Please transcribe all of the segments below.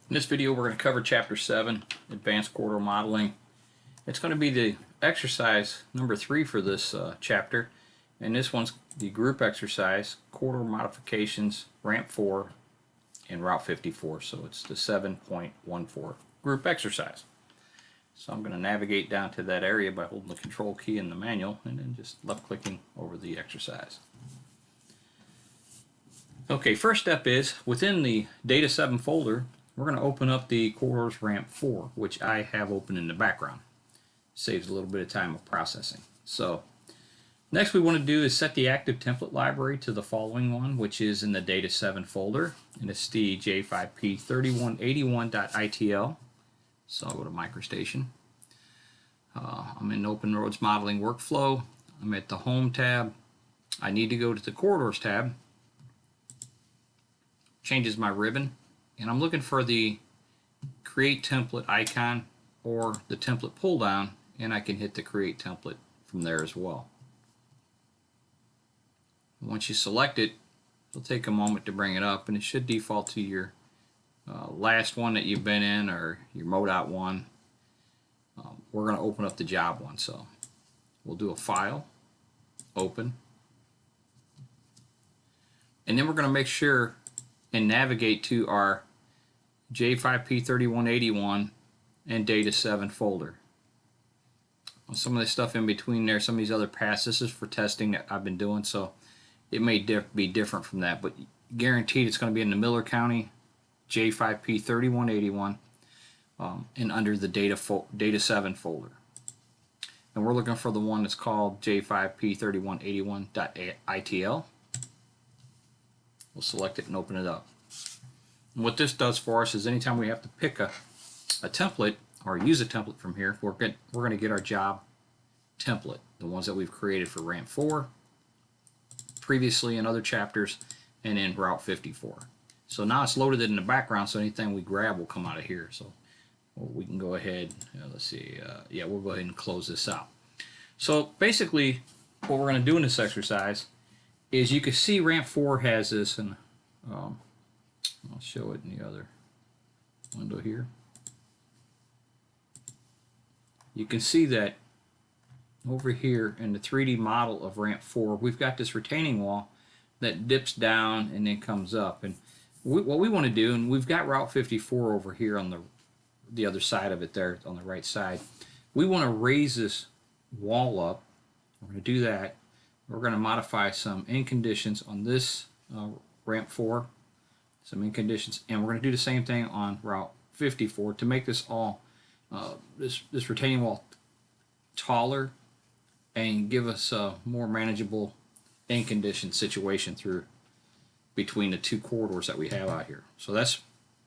In this video we're going to cover Chapter 7, Advanced Corridor Modeling. It's going to be the exercise number 3 for this chapter, and this one's the group exercise, Corridor Modifications, Ramp 4, and Route 54, so it's the 7.14 group exercise. So I'm going to navigate down to that area by holding the control key in the manual and then just left clicking over the exercise. Okay, first step is within the Data 7 folder, we're going to open up the Corridors Ramp 4, which I have open in the background. Saves a little bit of time of processing. So next we want to do is set the active template library to the following one, which is in the Data 7 folder, and it's the J5P3181.itl. So I'll go to MicroStation. I'm in Open Roads Modeling Workflow. I'm at the Home tab. I need to go to the Corridors tab. Changes my ribbon, and I'm looking for the Create Template icon or the template pull down, and I can hit the Create Template from there as well. Once you select it, it'll take a moment to bring it up, and it should default to your last one that you've been in or your MoDOT one. We're going to open up the job one, so we'll do a File, Open, and then we're going to make sure and navigate to our J5P3181 and Data 7 folder. Some of the stuff in between there, some of these other paths, this is for testing that I've been doing, so it may be different from that, but guaranteed it's going to be in the Miller County J5P3181 and under the Data 7 folder. And we're looking for the one that's called J5P3181.itl. We'll select it and open it up. And what this does for us is anytime we have to pick a template or use a template from here, we're going to get our job template, the ones that we've created for Ramp 4, previously in other chapters, and in Route 54. So now it's loaded in the background, so anything we grab will come out of here. So we can go ahead, let's see, yeah, we'll go ahead and close this out. So basically what we're going to do in this exercise is you can see Ramp 4 has this, and I'll show it in the other window here. You can see that over here in the 3D model of Ramp 4, we've got this retaining wall that dips down and then comes up. And what we want to do, and we've got Route 54 over here on the other side of it there on the right side, we want to raise this wall up. We're going to do that. We're going to modify some end conditions on this Ramp 4, some end conditions, and we're going to do the same thing on Route 54 to make this all, this retaining wall taller and give us a more manageable end condition situation through between the two corridors that we have out here. So that's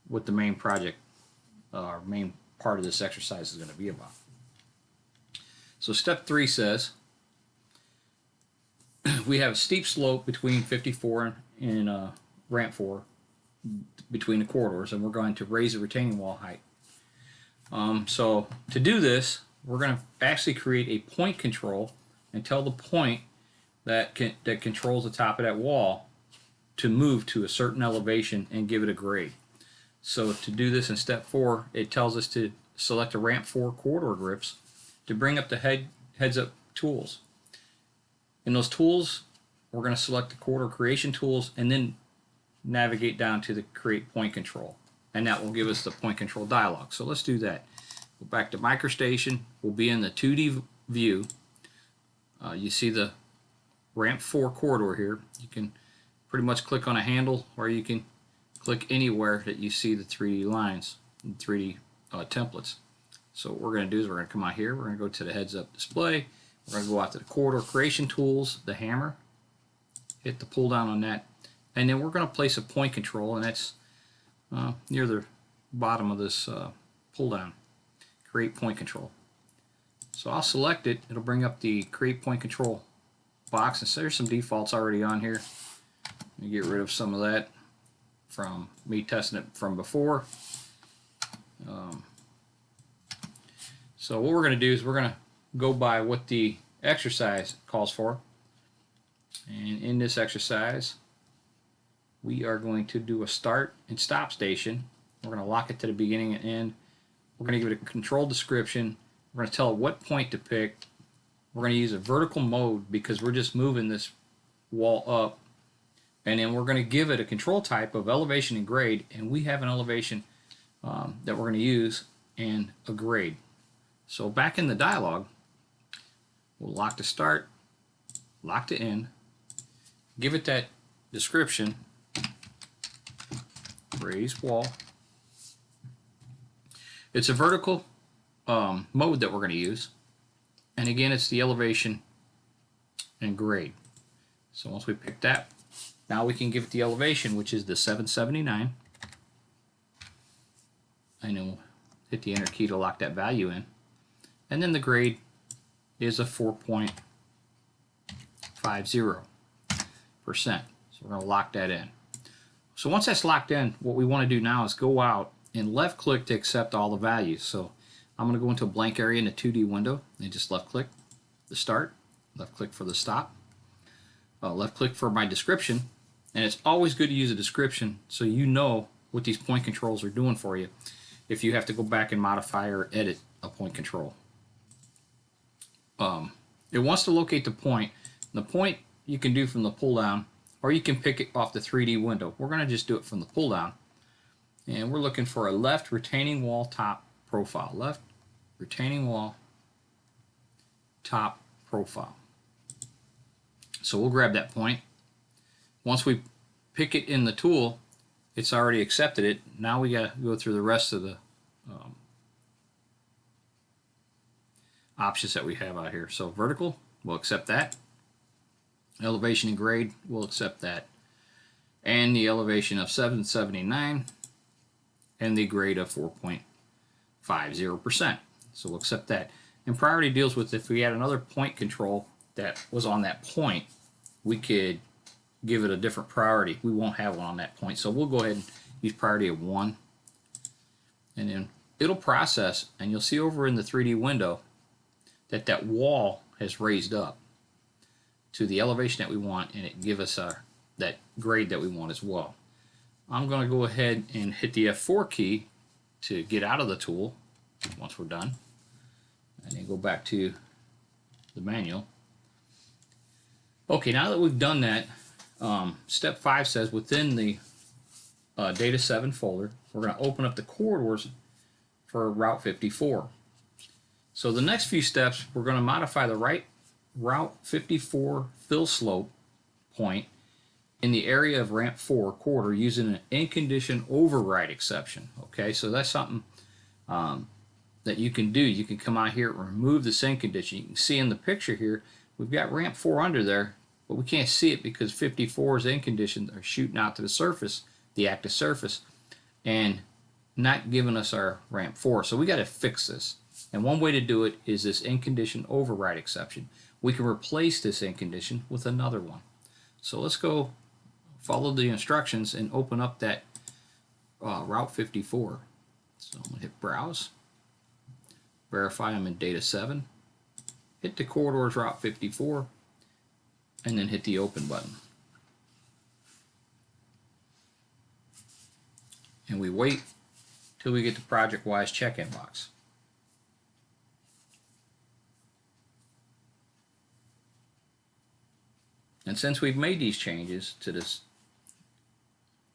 what the main project, our main part of this exercise is going to be about. So step 3 says, we have a steep slope between 54 and Ramp 4 between the corridors, and we're going to raise the retaining wall height. So to do this, we're going to actually create a point control and tell the point that controls the top of that wall to move to a certain elevation and give it a grade. So to do this in step 4, it tells us to select the Ramp 4 corridor grips to bring up the heads-up tools. In those tools, we're going to select the corridor creation tools and then navigate down to the create point control, and that will give us the point control dialog. So let's do that. Go back to MicroStation. We'll be in the 2D view. You see the Ramp 4 corridor here. You can pretty much click on a handle, or you can click anywhere that you see the 3D lines and 3D templates. So what we're going to do is we're going to come out here. We're going to go to the heads-up display. We're going to go out to the corridor creation tools, the hammer, hit the pull down on that, and then we're going to place a point control, and that's near the bottom of this pull down, create point control. So I'll select it. It'll bring up the create point control box, and so there's some defaults already on here. Let me get rid of some of that from me testing it from before. So what we're going to do is we're going to go by what the exercise calls for, and in this exercise we are going to do a start and stop station We're going to lock it to the beginning and end. We're going to give it a control description. We're going to tell it what point to pick. We're going to use a vertical mode because we're just moving this wall up. And then we're going to give it a control type of elevation and grade. And we have an elevation that we're going to use and a grade. So back in the dialog, we'll lock to start, lock to end, give it that description, raise wall. It's a vertical mode that we're going to use. And again, it's the elevation and grade. So once we pick that, now we can give it the elevation, which is the 779. And then we'll hit the enter key to lock that value in. And then the grade is a 4.50%. So we're going to lock that in. So once that's locked in, what we want to do now is go out and left click to accept all the values. So I'm going to go into a blank area in the 2D window and just left click the start, left click for the stop, left click for my description. And it's always good to use a description so you know what these point controls are doing for you if you have to go back and modify or edit a point control. It wants to locate the point. The point you can do from the pull down, or you can pick it off the 3D window. We're going to just do it from the pull down. And we're looking for a left retaining wall top profile. Left retaining wall top profile. So we'll grab that point. Once we pick it in the tool, it's already accepted it. Now we got to go through the rest of the options that we have out here. So vertical, we'll accept that. Elevation and grade, we'll accept that. And the elevation of 779 and the grade of 4.50%. So we'll accept that. And priority deals with if we had another point control that was on that point, we could give it a different priority. We won't have one on that point. So we'll go ahead and use priority of 1. And then it'll process, and you'll see over in the 3D window that that wall has raised up to the elevation that we want, and it give us that grade that we want as well. I'm going to go ahead and hit the F4 key to get out of the tool once we're done, and then go back to the manual. Okay, now that we've done that, step 5 says within the Data 7 folder, we're going to open up the corridors for Route 54. So the next few steps, we're going to modify the right Route 54 fill slope point in the area of ramp 4 corridor using an in-condition override exception. Okay, so that's something that you can do. You can come out here and remove this in condition. You can see in the picture here, we've got ramp 4 under there, but we can't see it because 54's in condition are shooting out to the surface, the active surface, and not giving us our ramp 4. So we got to fix this. And one way to do it is this in-condition override exception. We can replace this in-condition with another one. So let's go follow the instructions and open up that Route 54. So I'm going to hit Browse, verify I'm in Data 7, hit the corridors Route 54, and then hit the Open button. And we wait till we get the project-wise check-in box. And since we've made these changes to this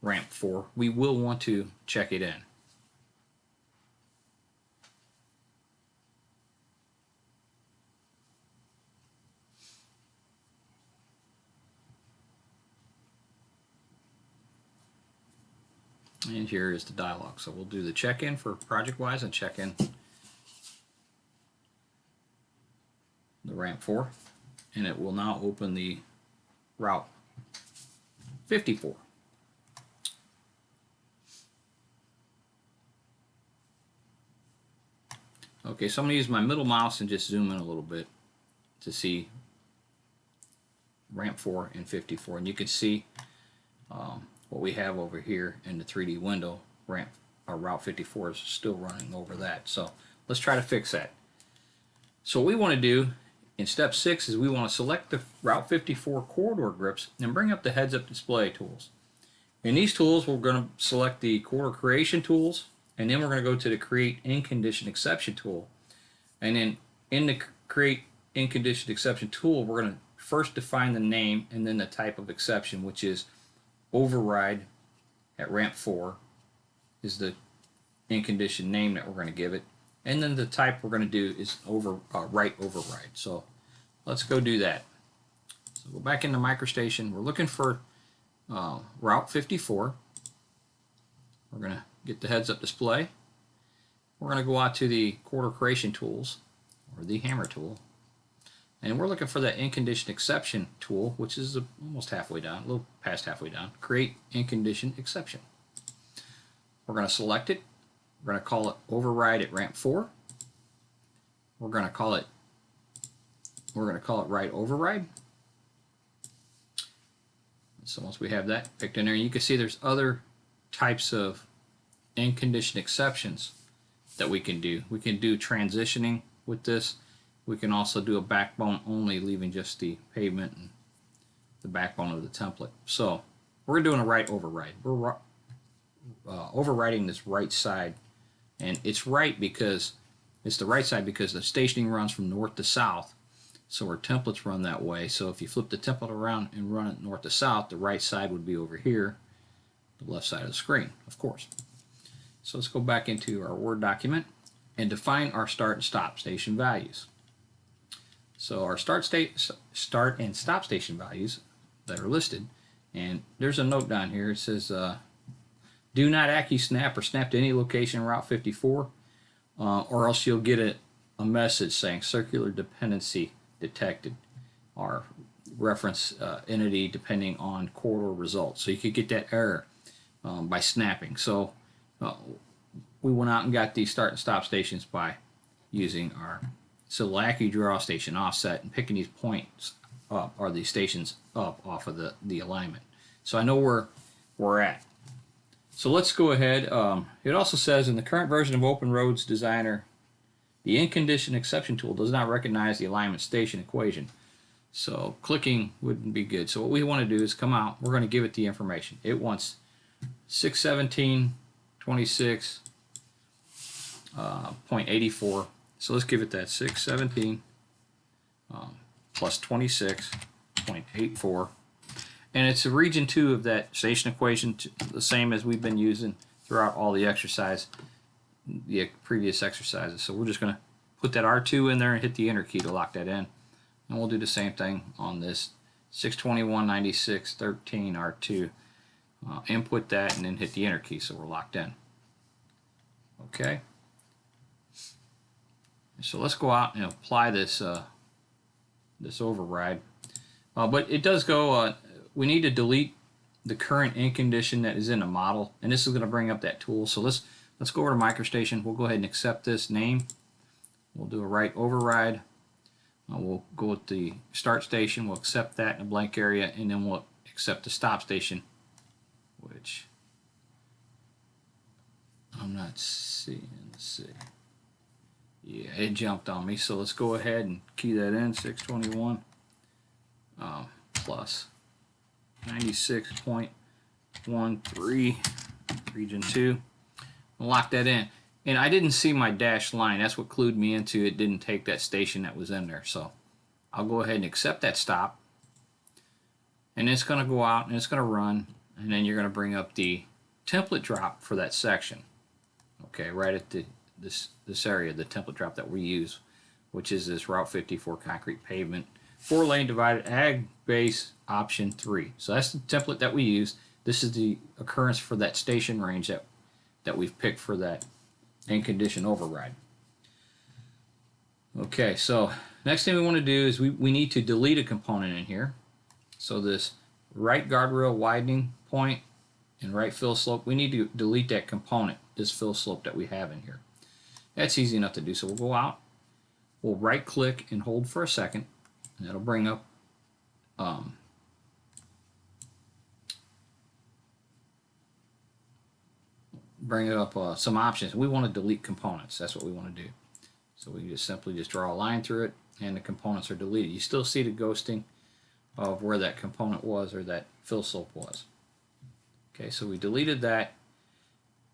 ramp 4, we will want to check it in. And here is the dialog. So we'll do the check-in for project-wise and check in the ramp 4. And it will now open the Route 54. Okay, so I'm going to use my middle mouse and just zoom in a little bit to see ramp 4 and 54. And you can see what we have over here in the 3D window. Route 54 is still running over that. So let's try to fix that. So what we want to do in step 6 is we want to select the Route 54 corridor grips and bring up the heads-up display tools. In these tools, we're going to select the quarter creation tools, and then we're going to go to the create in condition exception tool. And then in the create in condition exception tool, we're going to first define the name and then the type of exception, which is override at ramp 4 is the in condition name that we're going to give it. And then the type we're going to do is write override. So let's go do that. So go back into MicroStation. We're looking for Route 54. We're going to get the heads up display. We're going to go out to the quarter creation tools, or the hammer tool, and we're looking for that in condition exception tool, which is almost halfway down, a little past halfway down. Create in condition exception. We're going to select it. We're going to call it override at ramp 4. We're going to call it write override. So once we have that picked in there, you can see there's other types of in condition exceptions that we can do. We can do transitioning with this. We can also do a backbone only, leaving just the pavement and the backbone of the template. So we're doing a write override. We're overriding this right side, and it's right because it's the right side because the stationing runs from north to south. So our templates run that way. So if you flip the template around and run it north to south, the right side would be over here, the left side of the screen, of course. So let's go back into our Word document and define our start and stop station values. So our start and stop station values that are listed, and there's a note down here. It says do not AccuSnap or snap to any location in Route 54, or else you'll get a message saying circular dependency detected, or reference entity depending on corridor results. So you could get that error by snapping. So we went out and got these start and stop stations by using our AccuDraw station offset and picking these points up, or these stations up off of the alignment. So I know where we're at. So let's go ahead. It also says in the current version of Open Roads Designer, the in condition exception tool does not recognize the alignment station equation. So clicking wouldn't be good. So what we want to do is come out. We're going to give it the information. It wants 617.26 .84. So let's give it that 617 plus 26.84. And it's a region 2 of that station equation, the same as we've been using throughout all the previous exercises. So we're just going to put that R2 in there and hit the enter key to lock that in. And we'll do the same thing on this 621.96.13 R2. Input that and then hit the enter key so we're locked in. Okay. So let's go out and apply this this override. But it does go, we need to delete the current in condition that is in the model, and this is going to bring up that tool. So let's go over to MicroStation. We'll go ahead and accept this name. We'll do a write override. We'll go with the start station. We'll accept that in a blank area, and then we'll accept the stop station, which I'm not seeing. Let's see. Yeah, it jumped on me. So let's go ahead and key that in. 621 plus 96.13 region 2. I'll lock that in. And I didn't see my dashed line. That's what clued me into it. Didn't take that station that was in there. So I'll go ahead and accept that stop. And it's going to go out and it's going to run. And then you're going to bring up the template drop for that section. Okay, right at this area, the template drop that we use, which is this Route 54 concrete pavement, 4-lane divided ag base option 3. So that's the template that we use. This is the occurrence for that station range that we've picked for that in condition override. Okay, so next thing we want to do is we need to delete a component in here. So this right guardrail widening point and right fill slope, we need to delete that component, this fill slope that we have in here. That's easy enough to do. So we'll go out, we'll right click and hold for a second, and that'll bring up some options. We want to delete components. That's what we want to do. So we just simply draw a line through it, and the components are deleted. You still see the ghosting of where that component was or that fill slope was. Okay, so we deleted that.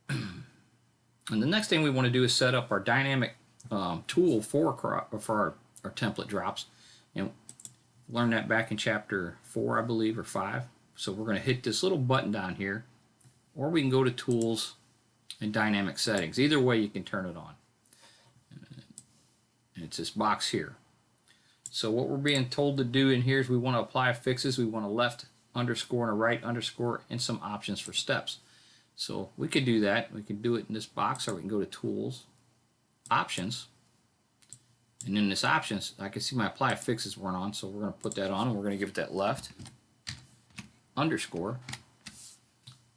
And the next thing we want to do is set up our dynamic tool for our template drops. And learned that back in chapter 4, I believe, or 5. So we're going to hit this little button down here, or we can go to Tools and Dynamic Settings. Either way, you can turn it on. And it's this box here. So what we're being told to do in here is we want to apply fixes. We want a left underscore and a right underscore and some options for steps. So we could do that. We could do it in this box, or we can go to Tools, Options, and in this Options, I can see my apply fixes weren't on, so we're going to put that on, and we're going to give it that left underscore,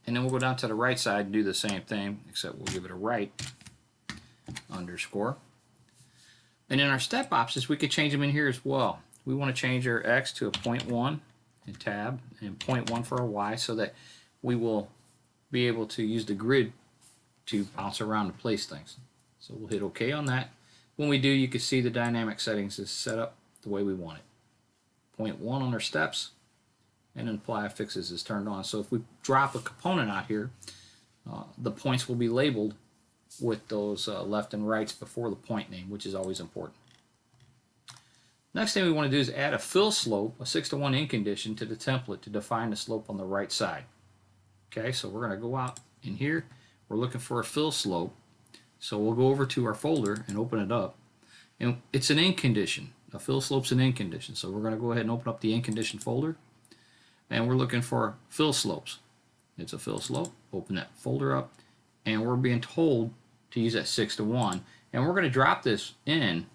and then we'll go down to the right side and do the same thing, except we'll give it a right underscore. And in our step options, we could change them in here as well. We want to change our X to a 0.1 and tab, and 0.1 for our Y, so that we will be able to use the grid to bounce around and place things. So we'll hit OK on that. When we do, you can see the dynamic settings is set up the way we want it. 0.1 on our steps, and then apply fixes is turned on. So if we drop a component out here, the points will be labeled with those left and rights before the point name, which is always important. Next thing we want to do is add a fill slope, a 6:1 in condition, to the template to define the slope on the right side. Okay, so we're going to go out in here. We're looking for a fill slope. So we'll go over to our folder and open it up. And it's an in condition. A fill slope's an in condition. So we're going to go ahead and open up the in condition folder. And we're looking for fill slopes. It's a fill slope. Open that folder up. And we're being told to use that 6:1. And we're going to drop this in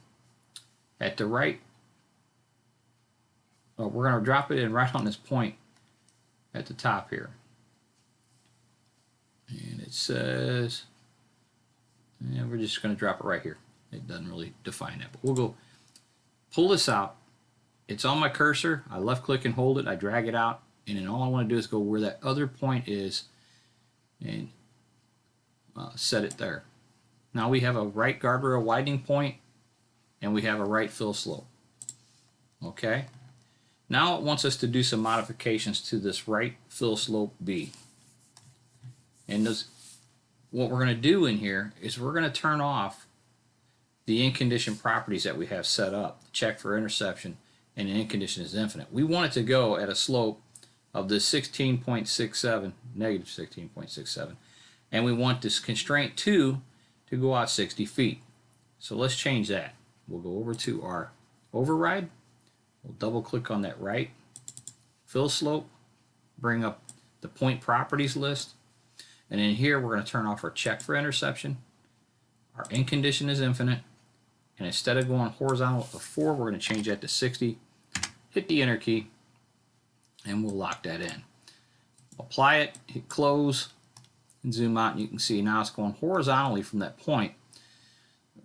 at the right. We're going to drop it in right on this point at the top here. And it says, and we're just going to drop it right here. It doesn't really define that, but we'll go pull this out. It's on my cursor. I left click and hold it. I drag it out, and then all I want to do is go where that other point is and set it there. Now we have a right guardrail widening point, and we have a right fill slope. Okay. Now it wants us to do some modifications to this right fill slope B. And what we're going to do in here is we're going to turn off the in condition properties that we have set up, check for interception, and an in condition is infinite. We want it to go at a slope of the 16.67, negative 16.67, and we want this constraint 2 to go out 60 feet. So let's change that. We'll go over to our override. We'll double click on that right fill slope, bring up the point properties list, and in here we're going to turn off our check for interception. Our in condition is infinite, and instead of going horizontal of 4, we're going to change that to 60. Hit the enter key, and we'll lock that in. Apply it, hit close, and zoom out, and you can see now it's going horizontally from that point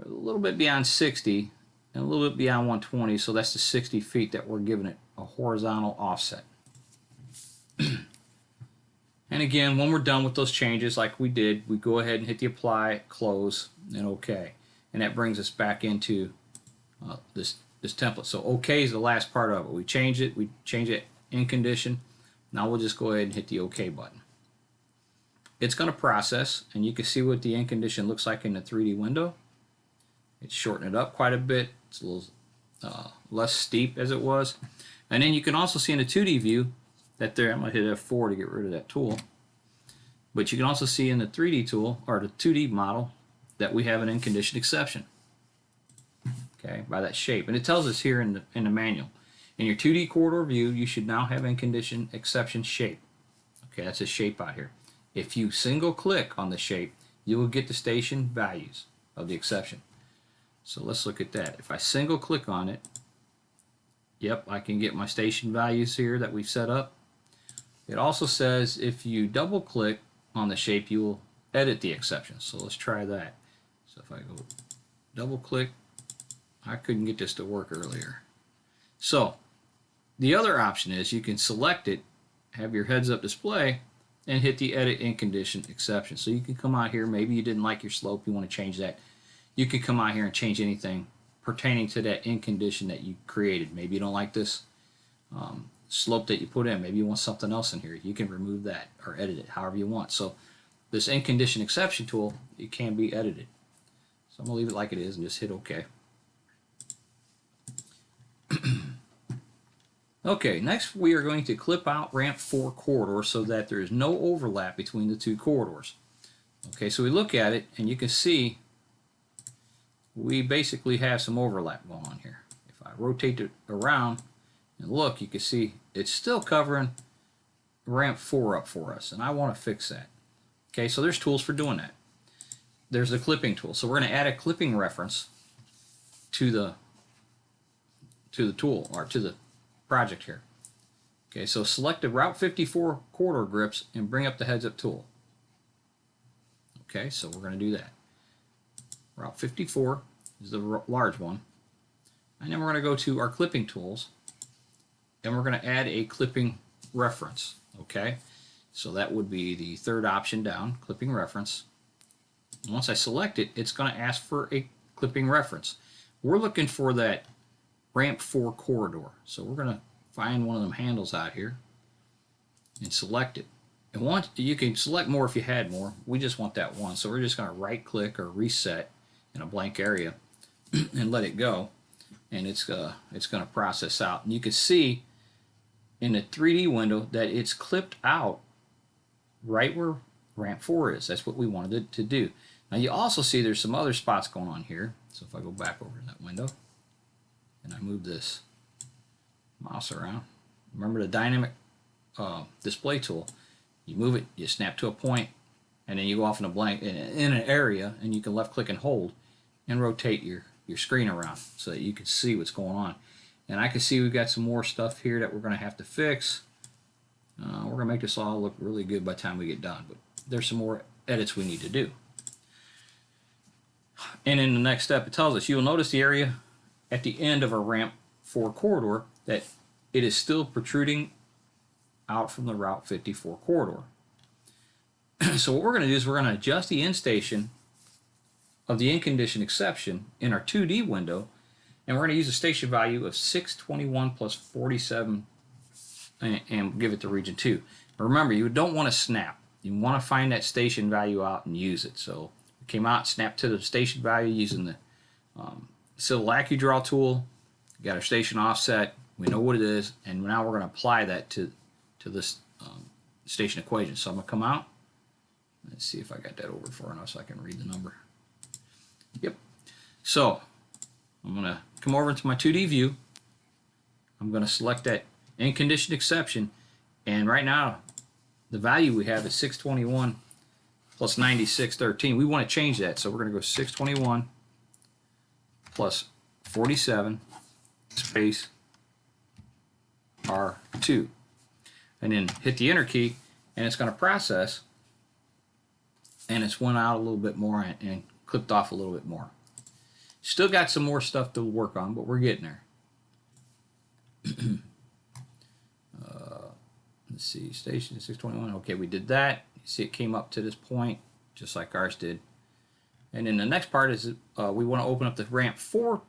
a little bit beyond 60 and a little bit beyond 120, so that's the 60 feet that we're giving it a horizontal offset. And again, when we're done with those changes like we did, we go ahead and hit the apply, close, and OK. And that brings us back into this template. So OK is the last part of it. We change it in condition. Now we'll just go ahead and hit the OK button. It's going to process, and you can see what the in condition looks like in the 3D window. It's shortened it up quite a bit. It's a little less steep as it was. And then you can also see in the 2D view that there, I'm going to hit F4 to get rid of that tool. But you can also see in the 3D tool, or the 2D model, that we have an in condition exception. Okay, by that shape. And it tells us here in the manual. In your 2D corridor view, you should now have in condition exception shape. Okay, that's a shape out here. If you single click on the shape, you will get the station values of the exception. So let's look at that. If I single click on it, yep, I can get my station values here that we've set up. It also says if you double click on the shape, you will edit the exception. So let's try that. So if I go double click, I couldn't get this to work earlier. So the other option is you can select it, have your heads up display, and hit the edit in condition exception. So you can come out here, maybe you didn't like your slope, you want to change that. You can come out here and change anything pertaining to that in condition that you created. Maybe you don't like this slope that you put in. Maybe you want something else in here. You can remove that or edit it however you want. So this in condition exception tool, it can be edited. So I'm going to leave it like it is and just hit OK. Okay, next we are going to clip out ramp 4 corridor so that there is no overlap between the two corridors. Okay, so we look at it and you can see we basically have some overlap going on here. If I rotate it around and look, you can see it's still covering ramp 4 up for us, and I want to fix that. Okay, so there's tools for doing that. There's the clipping tool. So we're going to add a clipping reference to the tool, or to the project here. Okay, so select the Route 54 corridor grips and bring up the heads up tool. Okay, so we're going to do that. Route 54 is the large one. And then we're going to go to our clipping tools and we're going to add a clipping reference. Okay, so that would be the third option down, clipping reference. And once I select it, it's going to ask for a clipping reference. We're looking for that ramp 4 corridor. So we're going to find one of them handles out here and select it. And once you can select more if you had more. We just want that one. So we're just going to right click or reset in a blank area and let it go. And it's going to process out. And you can see in the 3D window that it's clipped out right where ramp 4 is. That's what we wanted it to do. Now you also see there's some other spots going on here. So if I go back over to that window and I move this mouse around, remember the dynamic display tool, you move it, you snap to a point, and then you go off in a blank in an area, and you can left click and hold and rotate your screen around so that you can see what's going on. And I can see we've got some more stuff here that we're going to have to fix. We're going to make this all look really good by the time we get done, but there's some more edits we need to do. And in the next step, it tells us you'll notice the area at the end of a ramp 4 corridor that it is still protruding out from the Route 54 corridor. So what we're going to do is we're going to adjust the end station of the in condition exception in our 2D window, and we're going to use a station value of 621 plus 47 and give it to region 2. But remember, you don't want to snap. You want to find that station value out and use it. So we came out, snapped to the station value using the Civil AccuDraw tool. We got our station offset. We know what it is, and now we're going to apply that to this station equation. So I'm going to come out. Let's see if I got that over far enough so I can read the number. Yep. So I'm going to come over into my 2D view. I'm going to select that in condition exception, and right now the value we have is 621 plus 9613. We want to change that, so we're going to go 621 plus 47 space R2, and then hit the enter key, and it's going to process, and it's went out a little bit more and clipped off a little bit more. Still got some more stuff to work on, but we're getting there. Let's see, station 621. Okay, we did that. You see it came up to this point, just like ours did. And then the next part is we want to open up the ramp 4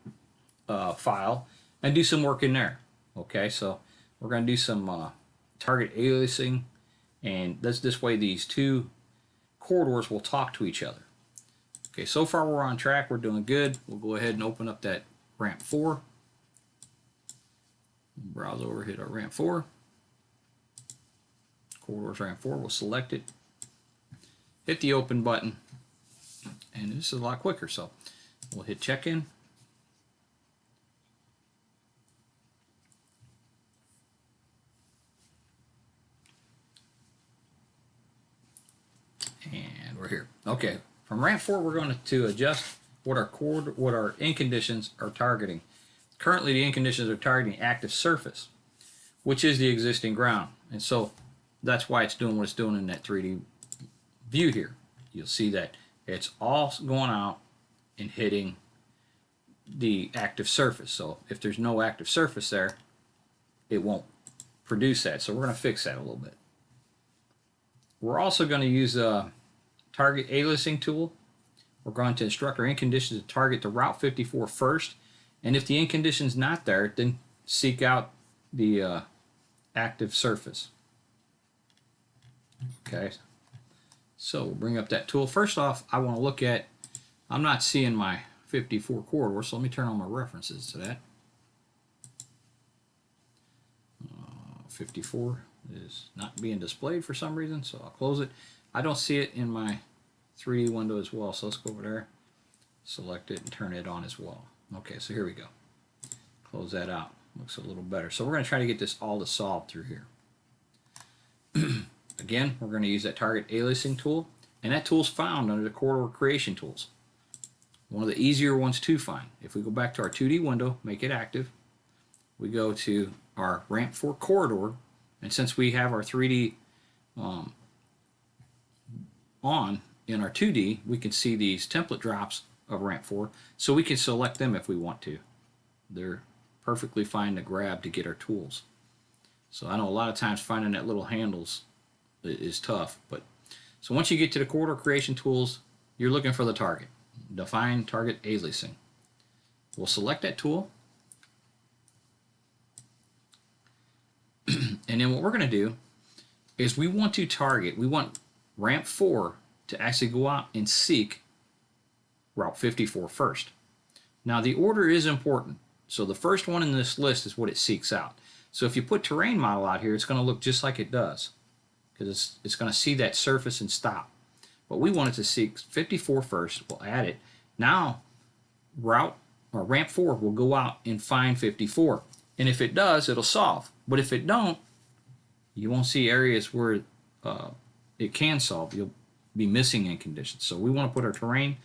file and do some work in there. Okay, so we're going to do some target aliasing, and this way these two corridors will talk to each other. Okay, so far we're on track. We're doing good. We'll go ahead and open up that ramp 4. Browse over, hit our ramp 4. Corridors ramp 4. We'll select it. Hit the open button. And this is a lot quicker, so we'll hit check-in. And we're here. Okay, from ramp 4 we're going to adjust what our in conditions are targeting. Currently the in conditions are targeting active surface, which is the existing ground, and so that's why it's doing what it's doing in that 3D view here. You'll see that it's all going out and hitting the active surface. So if there's no active surface there, it won't produce that. So we're going to fix that a little bit. We're also going to use a target aliasing tool. We're going to instruct our in conditions to target the Route 54 first, and if the in condition is not there, then seek out the active surface. Okay, so we'll bring up that tool. First off, I want to look at, I'm not seeing my 54 corridor, so let me turn on my references to that. 54 is not being displayed for some reason, so I'll close it. I don't see it in my 3D window as well, so let's go over there, select it, and turn it on as well. Okay, so here we go. Close that out. Looks a little better. So we're going to try to get this all to solve through here. Again, we're going to use that target aliasing tool, and that tool is found under the corridor creation tools. One of the easier ones to find. If we go back to our 2D window, make it active, we go to our ramp 4 corridor, and since we have our 3D on in our 2D, we can see these template drops of ramp 4, so we can select them if we want to. They're perfectly fine to grab to get our tools. So I know a lot of times finding that little handles is tough, but so once you get to the corridor creation tools, you're looking for the target. Define target aliasing. We'll select that tool, and then what we're going to do is we want ramp 4 to actually go out and seek Route 54 first. Now the order is important, so the first one in this list is what it seeks out. So if you put terrain model out here, it's going to look just like it does, because it's going to see that surface and stop. But we want it to seek 54 first. We'll add it. Now ramp 4 will go out and find 54, and if it does, it'll solve. But if it don't, you won't see areas where it can solve. You'll be missing in conditions. So we want to put our terrain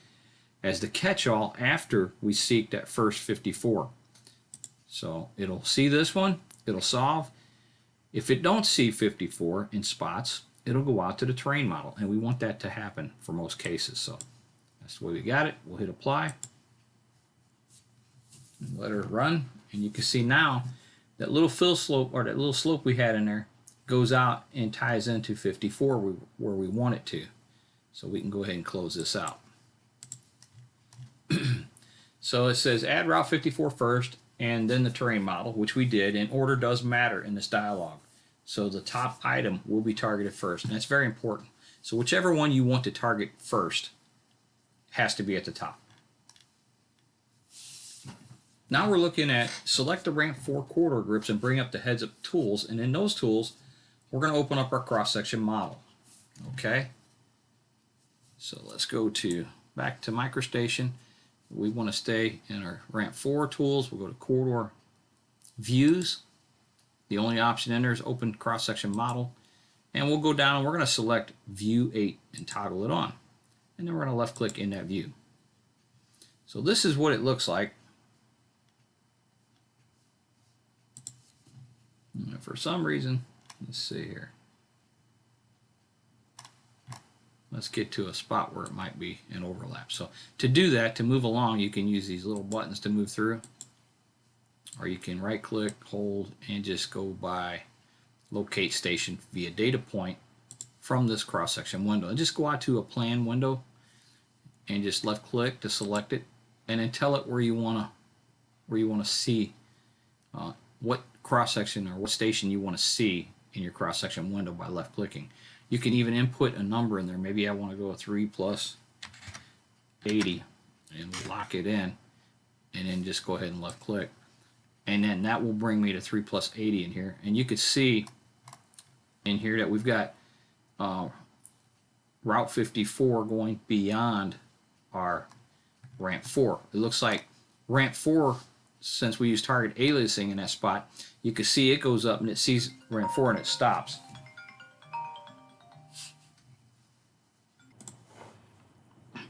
as the catch-all after we seek that first 54. So it'll see this one, it'll solve. If it don't see 54 in spots, it'll go out to the terrain model, and we want that to happen for most cases. So that's the way we got it. We'll hit apply, let her run, and you can see now that little fill slope, or that little slope we had in there, goes out and ties into 54 where we want it to. So we can go ahead and close this out. So it says add Route 54 first and then the terrain model, which we did, and order does matter in this dialog. So the top item will be targeted first, and that's very important. So whichever one you want to target first has to be at the top. Now we're looking at select the ramp 4 corridor groups and bring up the heads up tools, and in those tools we're going to open up our cross-section model. Okay, so let's go back to MicroStation. We want to stay in our ramp 4 tools. We'll go to corridor views. The only option in there is open cross-section model, and we'll go down and we're going to select view 8 and toggle it on, and then we're going to left click in that view. So this is what it looks like. And for some reason, let's see here, let's get to a spot where it might be an overlap. So to do that, to move along, you can use these little buttons to move through, or you can right click, hold, and just go by locate station via data point from this cross section window, and just go out to a plan window and just left click to select it, and then tell it where you want to see what cross section or what station you want to see in your cross section window by left clicking. You can even input a number in there. Maybe I want to go 3 plus 80 and lock it in, and then just go ahead and left click, and then that will bring me to 3 plus 80 in here. And you can see in here that we've got Route 54 going beyond our ramp 4. It looks like ramp 4, since we use target aliasing in that spot, you can see it goes up and it sees ramp 4 and it stops.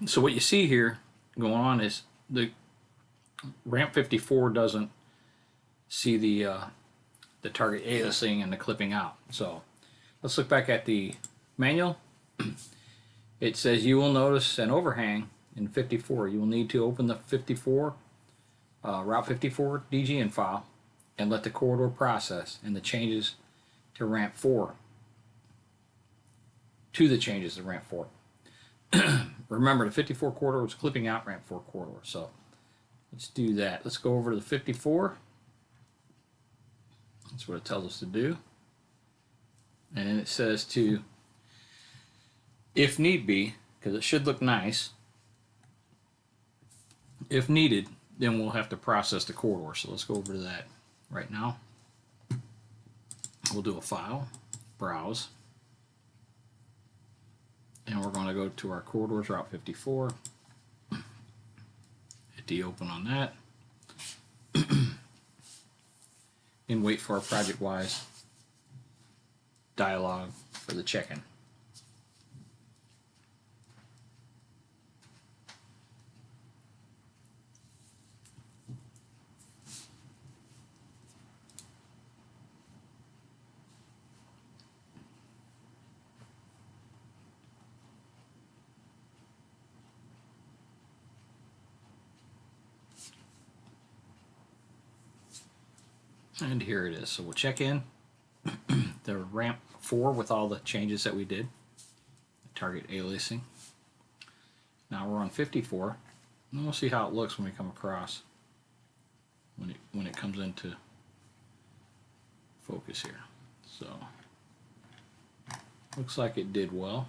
So what you see here going on is the ramp 54 doesn't see the target aliasing and the clipping out. So let's look back at the manual. It says you will notice an overhang in 54. You will need to open the 54 Route 54 DGN file and let the corridor process and the changes to ramp 4 ramp 4. Remember, the 54 corridor was clipping out ramp 4 corridor. So let's do that. Let's go over to the 54. That's what it tells us to do. And then it says to, if need be, because it should look nice, if needed, then we'll have to process the corridor. So let's go over to that right now. We'll do a file, browse, and we're going to go to our corridors, Route 54. Hit the open on that. And wait for our ProjectWise dialog for the check-in. And here it is. So we'll check in the ramp 4 with all the changes that we did. Target aliasing. Now we're on 54. And we'll see how it looks when we come across, when it comes into focus here. So looks like it did well.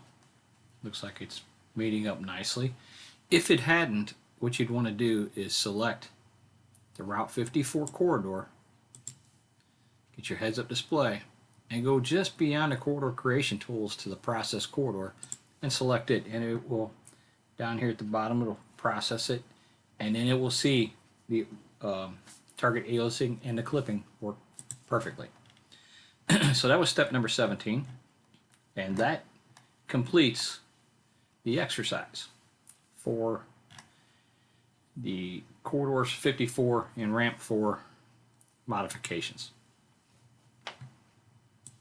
Looks like it's meeting up nicely. If it hadn't, what you'd want to do is select the Route 54 corridor, get your heads-up display, and go just beyond the corridor creation tools to the process corridor and select it, and it will, down here at the bottom, it'll process it, and then it will see the target aliasing and the clipping work perfectly. So that was step number 17, and that completes the exercise for the corridors 54 and ramp 4 modifications.